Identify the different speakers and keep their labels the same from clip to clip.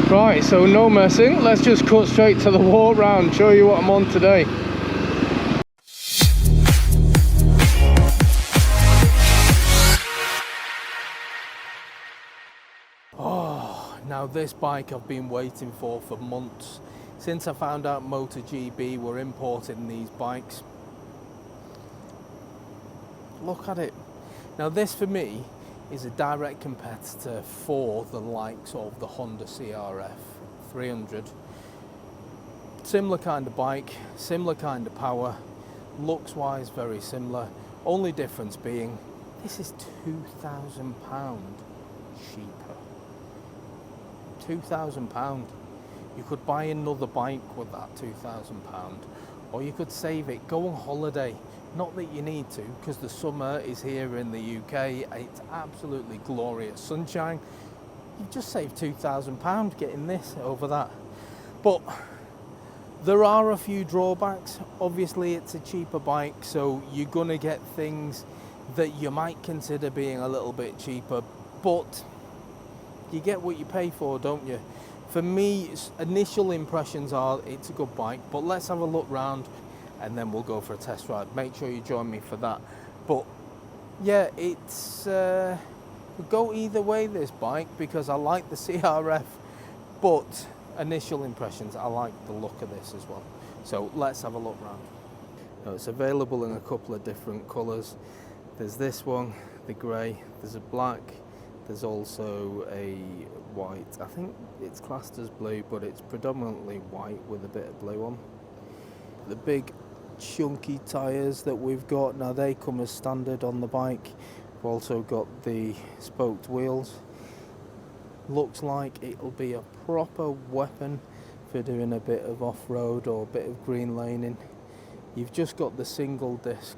Speaker 1: Right, so no messing, let's just cut straight to the walk round, show you what I'm on today. Oh, now this bike I've been waiting for months. Since I found out MotoGP were importing these bikes. Look at it. Now this for me is a direct competitor for the likes of the Honda CRF 300. Similar kind of bike, similar kind of power, looks wise very similar. Only difference being this is £2,000 cheaper. £2,000. You could buy another bike with that £2,000, or you could save it, go on holiday. Not that you need to, because the summer is here in the UK, it's absolutely glorious sunshine. You've just saved £2,000 getting this over that. But there are a few drawbacks. Obviously it's a cheaper bike, so you're gonna get things that you might consider being a little bit cheaper, but you get what you pay for, don't you? For me, initial impressions are it's a good bike, but let's have a look round and then we'll go for a test ride. Make sure you join me for that. But yeah, it's go either way this bike, because I like the CRF, but initial impressions, I like the look of this as well. So let's have a look round. Now, it's available in a couple of different colours. There's this one, the grey, there's a black, there's also a white. I think it's classed as blue, but it's predominantly white with a bit of blue on. The big chunky tyres that we've got, now they come as standard on the bike. We've also got the spoked wheels. Looks like it'll be a proper weapon for doing a bit of off-road or a bit of green laning. You've just got the single disc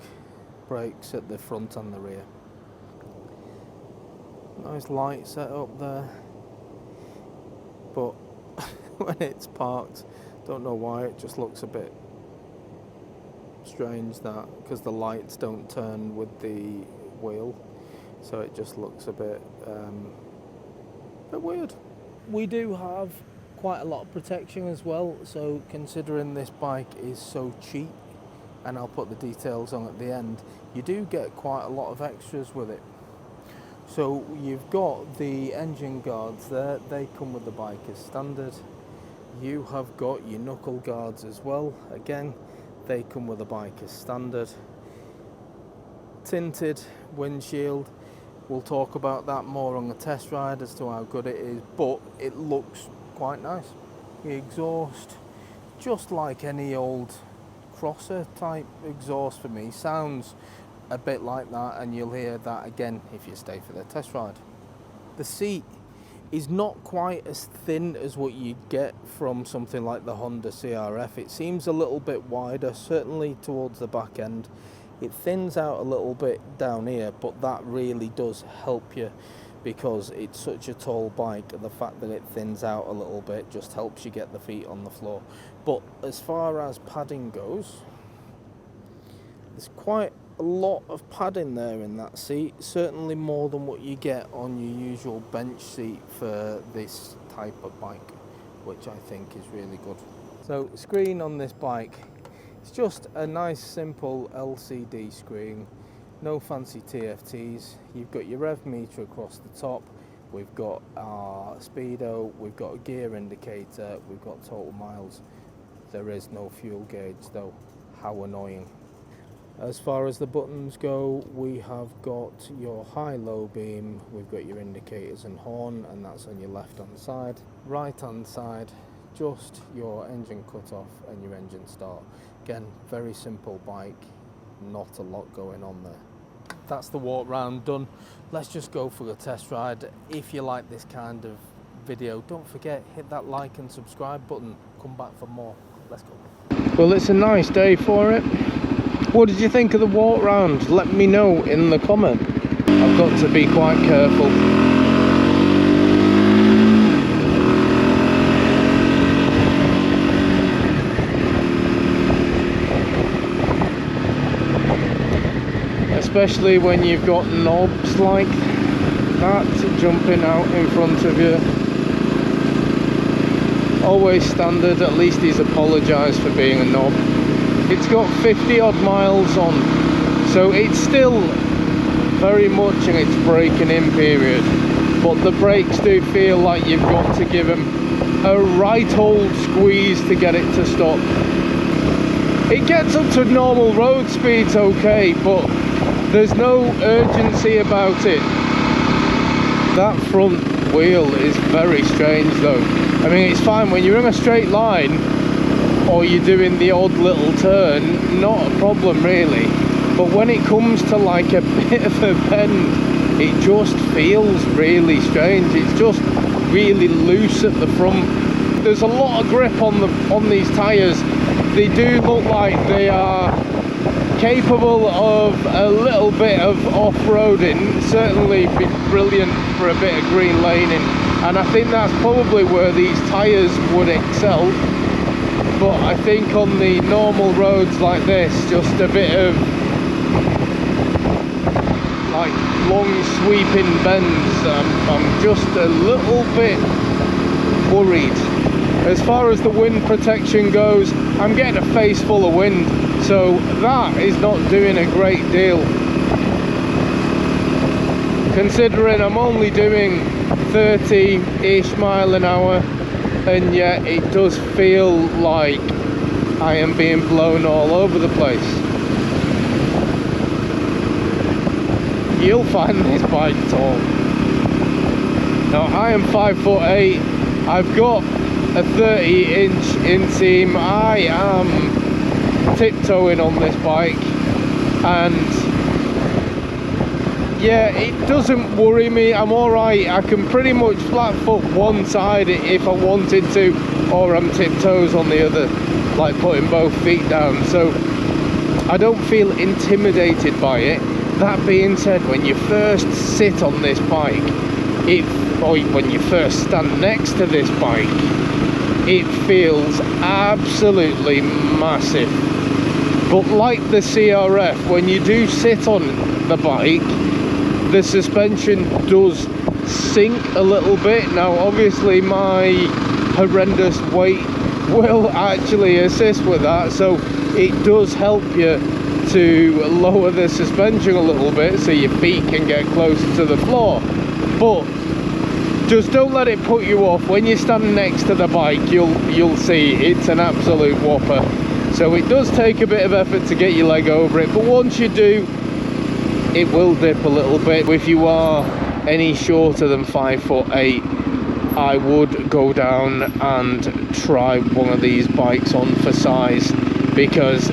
Speaker 1: brakes at the front and the rear. Nice light set up there, but when it's parked, don't know why, it just looks a bit strange, that because the lights don't turn with the wheel, so it just looks a bit weird. We do have quite a lot of protection as well, so considering this bike is so cheap, and I'll put the details on at the end, you do get quite a lot of extras with it. So you've got the engine guards there, they come with the bike as standard. You have got your knuckle guards as well, again they come with the bike as standard. Tinted windshield, we'll talk about that more on the test ride as to how good it is, but it looks quite nice. The exhaust, just like any old crosser type exhaust for me, sounds a bit like that, and you'll hear that again if you stay for the test ride. The seat is not quite as thin as what you get from something like the Honda CRF. It seems a little bit wider, certainly towards the back end. It thins out a little bit down here, but that really does help you because it's such a tall bike. The fact that it thins out a little bit just helps you get the feet on the floor. But as far as padding goes, there's quite a lot of padding there in that seat, certainly more than what you get on your usual bench seat for this type of bike, which I think is really good. So screen on this bike, it's just a nice simple LCD screen, no fancy TFTs. You've got your rev meter across the top, we've got our speedo, we've got a gear indicator, we've got total miles. There is no fuel gauge though, how annoying. As far as the buttons go, we have got your high-low beam, we've got your indicators and horn, and that's on your left-hand side. Right-hand side, just your engine cut-off and your engine start. Again, very simple bike, not a lot going on there. That's the walk round done. Let's just go for the test ride. If you like this kind of video, don't forget, hit that like and subscribe button. Come back for more. Let's go. Well, it's a nice day for it. What did you think of the walk round? Let me know in the comment. I've got to be quite careful. Especially when you've got knobs like that jumping out in front of you. always standard. At least he's apologised for being a knob. It's got 50 odd miles on, so it's still very much in its braking in period, but the brakes do feel like you've got to give them a right old squeeze to get it to stop. It gets up to normal road speeds okay, but there's no urgency about it. That front wheel is very strange though. I mean, it's fine when you're in a straight line or you're doing the odd little turn, not a problem really. But when it comes to like a bit of a bend, it just feels really strange. It's just really loose at the front. There's a lot of grip on these tyres. They do look like they are capable of a little bit of off-roading. Certainly be brilliant for a bit of green laning, and I think that's probably where these tyres would excel. But I think on the normal roads like this, just a bit of like long sweeping bends, I'm just a little bit worried. As far as the wind protection goes, I'm getting a face full of wind, so that is not doing a great deal. Considering I'm only doing 30-ish mile an hour, and yet it does feel like I am being blown all over the place. You'll find this bike tall. Now I am 5'8". I've got a 30-inch inseam. I am tiptoeing on this bike, and yeah, it doesn't worry me. I'm alright. I can pretty much flat foot one side if I wanted to, or I'm tiptoes on the other, like putting both feet down, so I don't feel intimidated by it. That being said, when you first sit on this bike, or when you first stand next to this bike, it feels absolutely massive. But like the CRF, when you do sit on the bike, the suspension does sink a little bit. Now obviously my horrendous weight will actually assist with that, so it does help you to lower the suspension a little bit so your feet can get closer to the floor. But just don't let it put you off. When you stand next to the bike, you'll see it's an absolute whopper. So it does take a bit of effort to get your leg over it, but once you do, it will dip a little bit. If you are any shorter than 5'8", I would go down and try one of these bikes on for size, because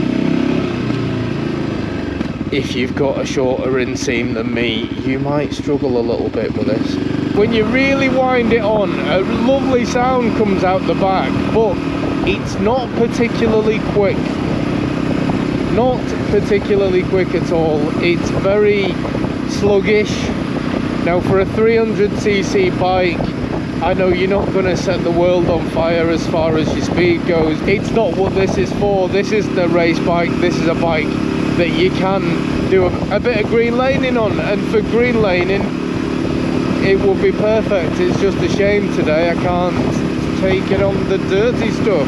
Speaker 1: if you've got a shorter inseam than me, you might struggle a little bit with this. When you really wind it on, a lovely sound comes out the back, but it's not particularly quick. Not particularly quick at all. It's very sluggish. Now for a 300cc bike, I know you're not going to set the world on fire as far as your speed goes. It's not what this is for. This isn't a race bike. This is a bike that you can do a bit of green laning on, and for green laning it would be perfect. It's just a shame today I can't take it on the dirty stuff.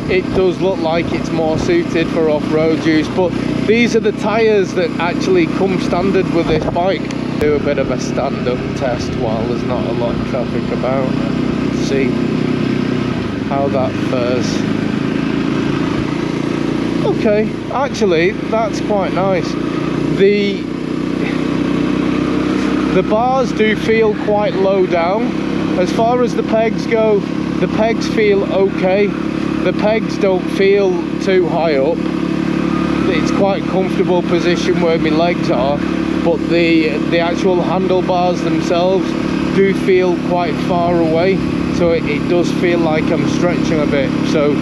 Speaker 1: It does look like it's more suited for off-road use, but these are the tyres that actually come standard with this bike. Do a bit of a stand-up test while there's not a lot of traffic about. Let's see how that fares. Okay, actually that's quite nice. The bars do feel quite low down. As far as the pegs go, the pegs feel okay. The pegs don't feel too high up. It's quite comfortable position where my legs are, but the actual handlebars themselves do feel quite far away, so it does feel like I'm stretching a bit. So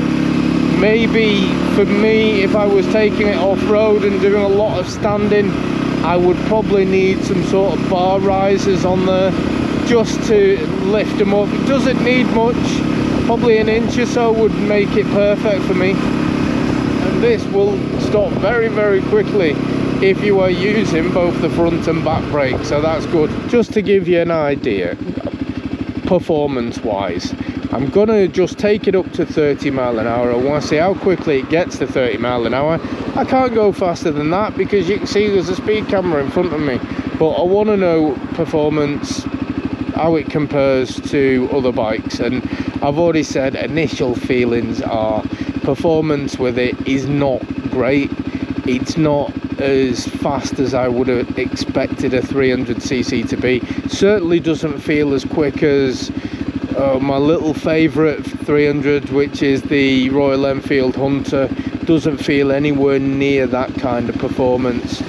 Speaker 1: maybe for me, if I was taking it off-road and doing a lot of standing, I would probably need some sort of bar risers on there just to lift them up. It doesn't need much, probably an inch or so would make it perfect for me. And this will stop very, very quickly if you are using both the front and back brakes, so that's good. Just to give you an idea, performance wise, I'm gonna just take it up to 30 mile an hour. I want to see how quickly it gets to 30 mile an hour. I can't go faster than that because you can see there's a speed camera in front of me, but I want to know performance, how it compares to other bikes. And I've already said initial feelings are performance with it is not great. It's not as fast as I would have expected a 300cc to be. Certainly doesn't feel as quick as my little favourite 300, which is the Royal Enfield Hunter. Doesn't feel anywhere near that kind of performance.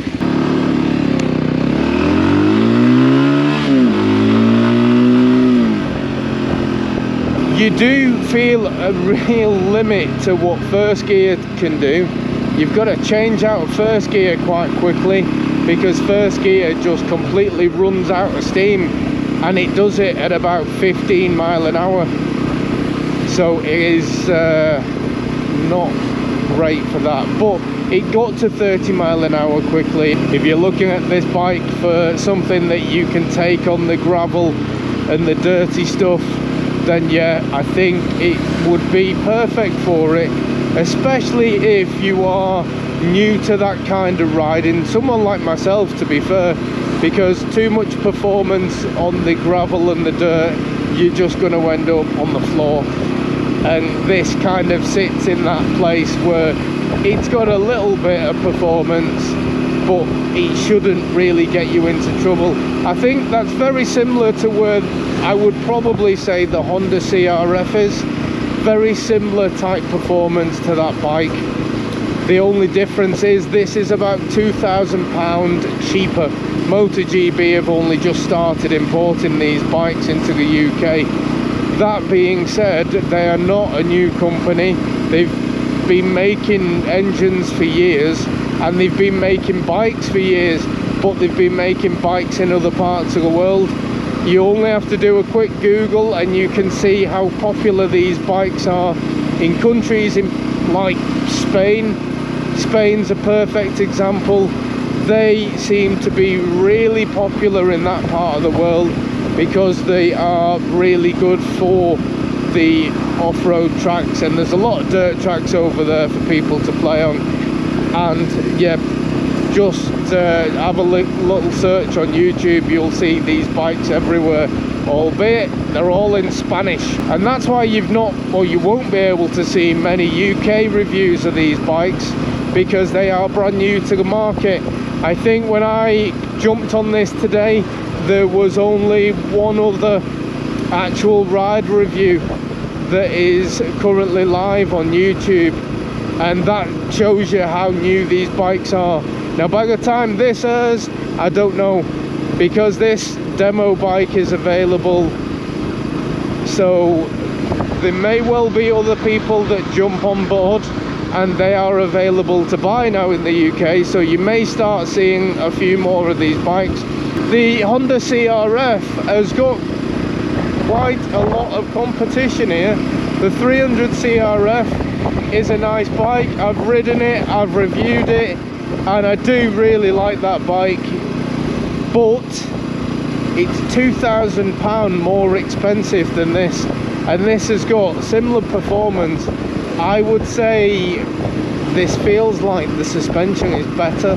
Speaker 1: You do feel a real limit to what first gear can do. You've got to change out of first gear quite quickly because first gear just completely runs out of steam, and it does it at about 15 mile an hour. So it is not great for that, but it got to 30 mile an hour quickly. If you're looking at this bike for something that you can take on the gravel and the dirty stuff, then yeah, I think it would be perfect for it, especially if you are new to that kind of riding. Someone like myself, to be fair, because too much performance on the gravel and the dirt, you're just going to end up on the floor. And this kind of sits in that place where it's got a little bit of performance, but it shouldn't really get you into trouble. I think that's very similar to where I would probably say the Honda CRF is. Very similar type performance to that bike. The only difference is this is about £2,000 cheaper. MotoGP have only just started importing these bikes into the UK. That being said, they are not a new company. They've been making engines for years, and they've been making bikes for years, but they've been making bikes in other parts of the world. You only have to do a quick Google and you can see how popular these bikes are in countries like Spain. Spain's a perfect example. They seem to be really popular in that part of the world because they are really good for the off-road tracks, and there's a lot of dirt tracks over there for people to play on. And yeah, just have a little search on YouTube, you'll see these bikes everywhere, albeit they're all in Spanish. And that's why you've not, or you won't be able to see many UK reviews of these bikes, because they are brand new to the market. I think when I jumped on this today, there was only one other actual ride review that is currently live on YouTube, and that shows you how new these bikes are. Now by the time this airs, I don't know, because this demo bike is available, so there may well be other people that jump on board, and they are available to buy now in the UK, so you may start seeing a few more of these bikes. The Honda CRF has got quite a lot of competition here. The 300 CRF is a nice bike. I've ridden it, I've reviewed it, and I do really like that bike, but it's £2,000 more expensive than this, and this has got similar performance. I would say this feels like the suspension is better.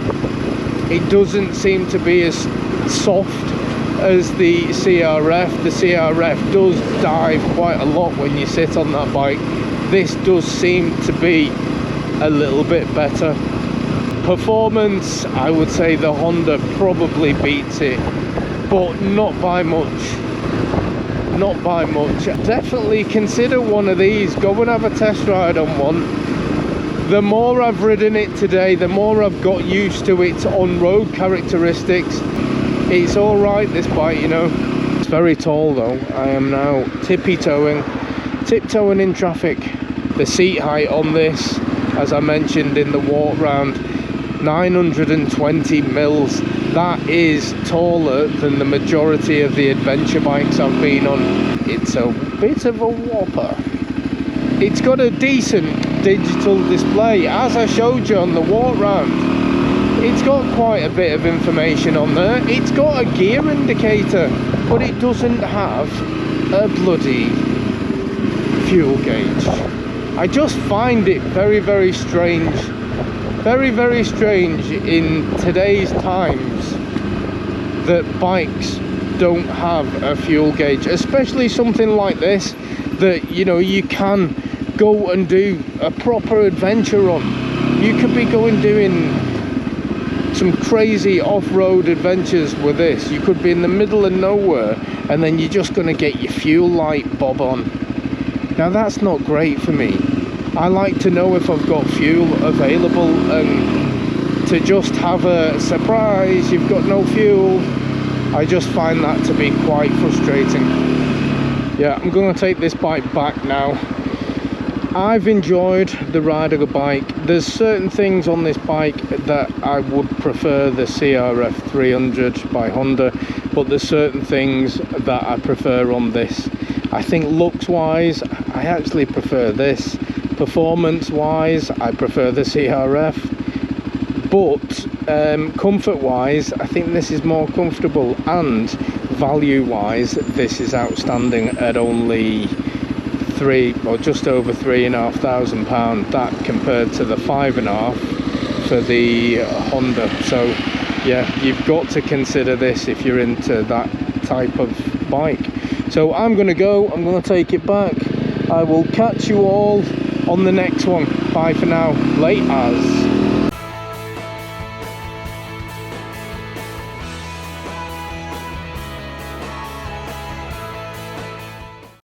Speaker 1: It doesn't seem to be as soft as the CRF. The CRF does dive quite a lot when you sit on that bike. This does seem to be a little bit better. Performance, I would say the Honda probably beats it, but not by much. Not by much. Definitely consider one of these. Go and have a test ride on one. The more I've ridden it today, the more I've got used to its on-road characteristics. It's alright, this bike, you know. It's very tall though. I am now tiptoeing in traffic. The seat height on this, as I mentioned in the walk round, 920 mils. That is taller than the majority of the adventure bikes I've been on. It's a bit of a whopper. It's got a decent digital display, as I showed you on the walk round. It's got quite a bit of information on there. It's got a gear indicator, but it doesn't have a bloody fuel gauge. I just find it very, very strange. Very, very strange in today's times that bikes don't have a fuel gauge, especially something like this that, you know, you can go and do a proper adventure on. You could be doing some crazy off-road adventures with this. You could be in the middle of nowhere and then you're just going to get your fuel light bob on. Now that's not great for me. I like to know if I've got fuel available, and to just have a surprise, you've got no fuel, I just find that to be quite frustrating. Yeah, I'm going to take this bike back now. I've enjoyed the ride of the bike. There's certain things on this bike that I would prefer the CRF 300 by Honda, but there's certain things that I prefer on this. I think looks wise, I actually prefer this. Performance wise, I prefer the CRF, but comfort wise, I think this is more comfortable, and value wise, this is outstanding at only just over £3,500, that compared to the 5.5 for the Honda. So yeah, you've got to consider this if you're into that type of bike. So I'm going to take it back. I will catch you all on the next one. Bye for now. Laters.